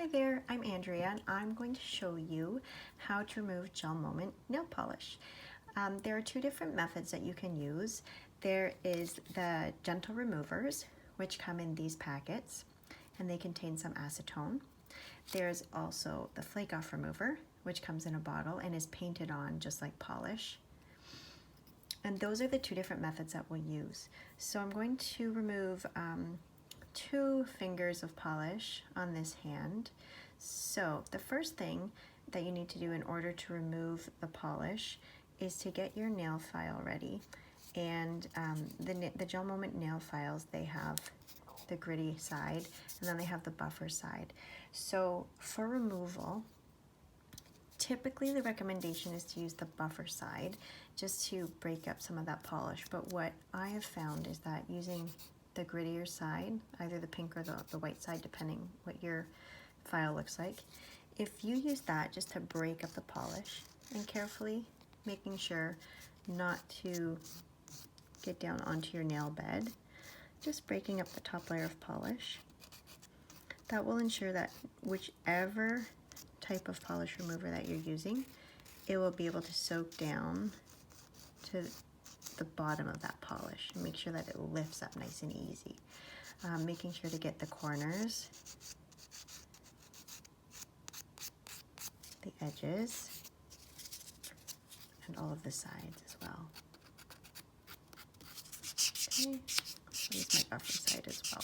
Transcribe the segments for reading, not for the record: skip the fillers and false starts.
Hi there, I'm Andrea and I'm going to show you how to remove GelMoment nail polish. There are two different methods that you can use. There is the gentle removers, which come in these packets and they contain some acetone. There's also the Flake Off Remover, which comes in a bottle and is painted on just like polish. And those are the two different methods that we'll use. So I'm going to remove 2 fingers of polish on this hand. So the first thing that you need to do in order to remove the polish is to get your nail file ready. And the GelMoment nail files, they have the gritty side and then they have the buffer side. So for removal, typically the recommendation is to use the buffer side just to break up some of that polish. But what I have found is that using the grittier side, either the pink or the white side, depending what your file looks like. If you use that just to break up the polish and carefully making sure not to get down onto your nail bed, just breaking up the top layer of polish, that will ensure that whichever type of polish remover that you're using, it will be able to soak down to the bottom of that polish and make sure that it lifts up nice and easy. Making sure to get the corners, the edges, and all of the sides as well. Okay, I'll use my buffer side as well.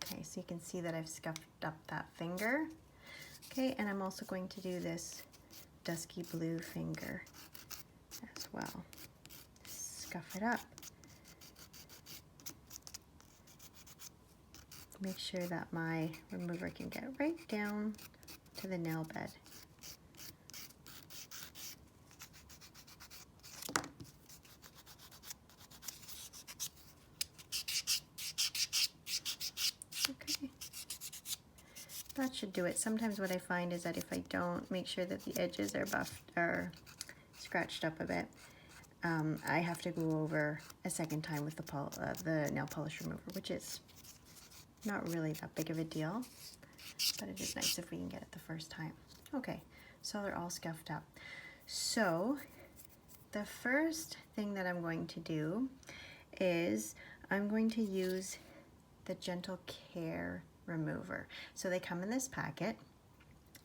Okay, so you can see that I've scuffed up that finger. Okay, and I'm also going to do this dusky blue finger as well. Scuff it up. Make sure that my remover can get right down to the nail bed. Okay. That should do it. Sometimes what I find is that if I don't make sure that the edges are scratched up a bit, I have to go over a second time with the nail polish remover, which is not really that big of a deal, but it is nice if we can get it the first time. Okay, so they're all scuffed up. So the first thing that I'm going to do is I'm going to use the Gentle Care remover. So they come in this packet.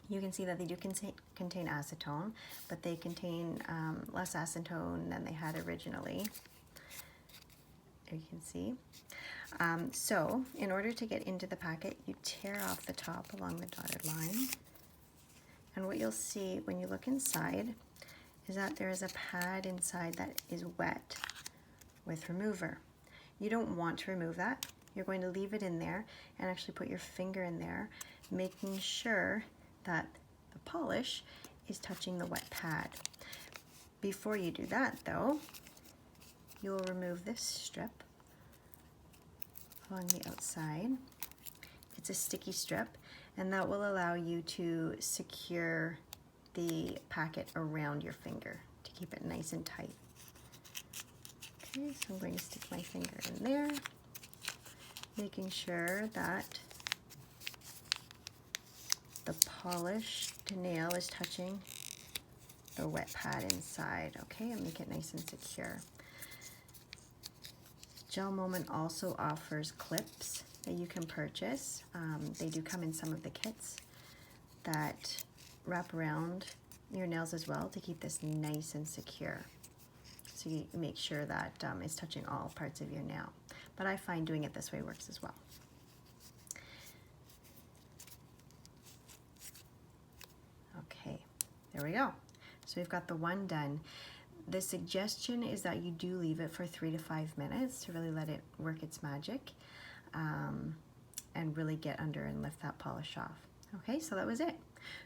You can see that they do contain acetone, but they contain less acetone than they had originally. There you can see. So in order to get into the packet, you tear off the top along the dotted line. And what you'll see when you look inside is that there is a pad inside that is wet with remover. You don't want to remove that. You're going to leave it in there and actually put your finger in there, making sure that the polish is touching the wet pad. Before you do that though, you will remove this strip along the outside. It's a sticky strip and that will allow you to secure the packet around your finger to keep it nice and tight. Okay, so I'm going to stick my finger in there, making sure that the polished nail is touching the wet pad inside, okay, and make it nice and secure. GelMoment also offers clips that you can purchase. They do come in some of the kits that wrap around your nails as well to keep this nice and secure. So you make sure that it's touching all parts of your nail. But I find doing it this way works as well. Okay, there we go. So we've got the one done. The suggestion is that you do leave it for 3 to 5 minutes to really let it work its magic and really get under and lift that polish off. Okay, so that was it.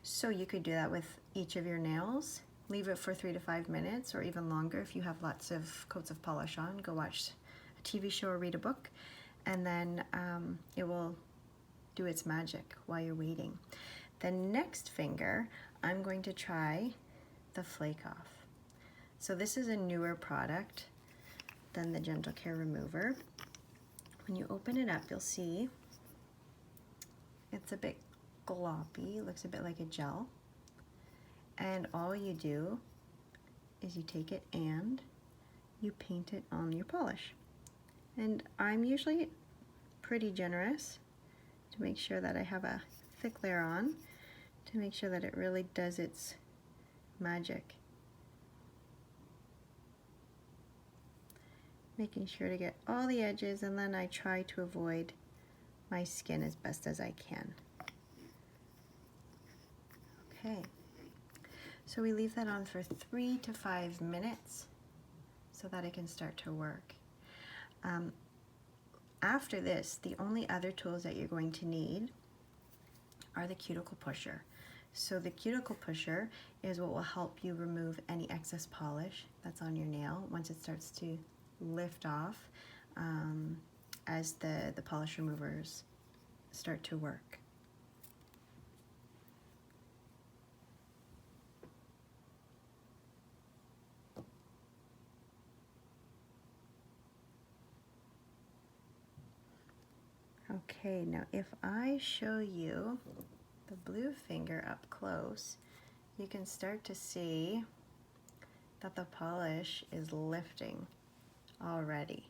So you could do that with each of your nails. Leave it for 3 to 5 minutes or even longer if you have lots of coats of polish on. Go watch a TV show or read a book, and then it will do its magic while you're waiting. The next finger, I'm going to try the Flake Off. So this is a newer product than the Gentle Care remover, When you open it up, you'll see it's a bit gloppy, looks a bit like a gel. And all you do is you take it and you paint it on your polish. And I'm usually pretty generous to make sure that I have a thick layer on to make sure that it really does its magic. Making sure to get all the edges, and then I try to avoid my skin as best as I can. Okay, so we leave that on for 3 to 5 minutes so that it can start to work. After this, the only other tools that you're going to need are the cuticle pusher. So the cuticle pusher is what will help you remove any excess polish that's on your nail once it starts to lift off as the polish removers start to work. Okay, now if I show you the blue finger up close, you can start to see that the polish is lifting already.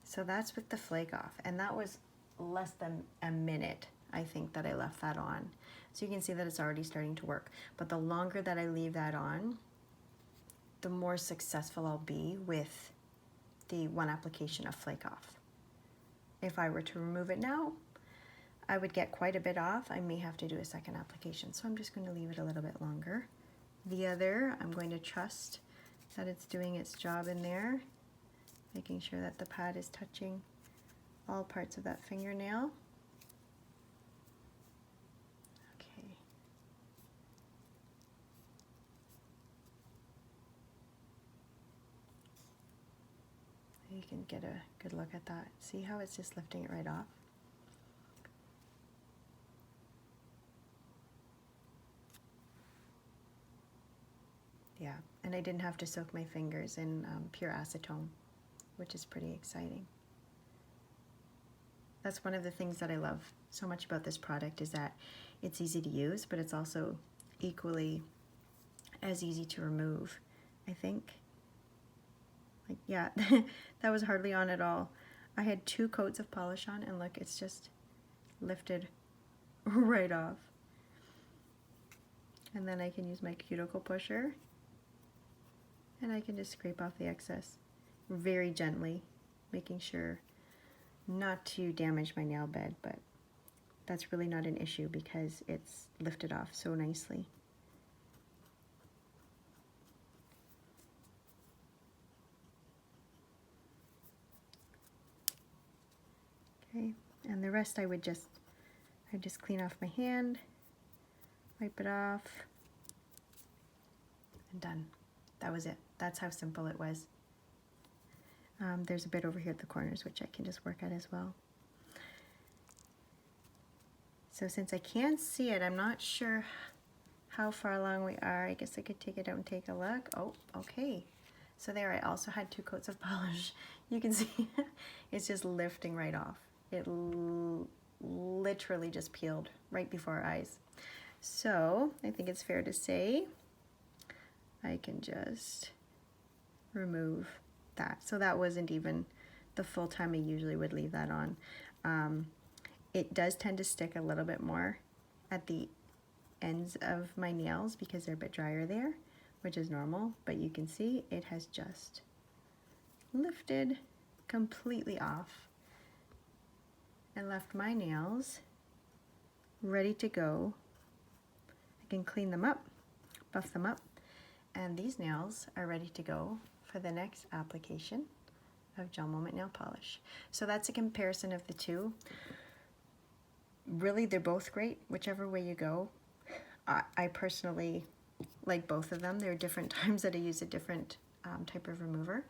So that's with the Flake Off, and that was less than a minute, I think, that I left that on. So you can see that it's already starting to work. But the longer that I leave that on, the more successful I'll be with the one application of Flake Off. If I were to remove it now, I would get quite a bit off. I may have to do a second application, so I'm just going to leave it a little bit longer. The other, I'm going to trust that it's doing its job in there, making sure that the pad is touching all parts of that fingernail. Okay. You can get a good look at that. See how it's just lifting it right off? Yeah, and I didn't have to soak my fingers in pure acetone, which is pretty exciting. That's one of the things that I love so much about this product, is that it's easy to use, but it's also equally as easy to remove, I think. Like, yeah, that was hardly on at all. I had 2 coats of polish on, and look, it's just lifted right off. And then I can use my cuticle pusher, and I can just scrape off the excess very gently, making sure not to damage my nail bed, but that's really not an issue because it's lifted off so nicely. Okay, and the rest I just clean off my hand, wipe it off, and done. That was it. That's how simple it was. There's a bit over here at the corners which I can just work at as well. So since I can't see it, I'm not sure how far along we are. I guess I could take it out and take a look. Oh, okay. So there, I also had 2 coats of polish. You can see it's just lifting right off. It literally just peeled right before our eyes. So I think it's fair to say I can just remove that. So that wasn't even the full time I usually would leave that on. It does tend to stick a little bit more at the ends of my nails because they're a bit drier there, which is normal, but you can see it has just lifted completely off and left my nails ready to go. I can clean them up, buff them up, and these nails are ready to go for the next application of GelMoment nail polish. So that's a comparison of the two. Really, they're both great, whichever way you go. I personally like both of them. There are different times that I use a different type of remover,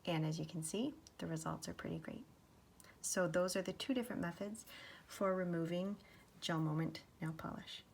and as you can see, the results are pretty great. So those are the 2 different methods for removing GelMoment nail polish.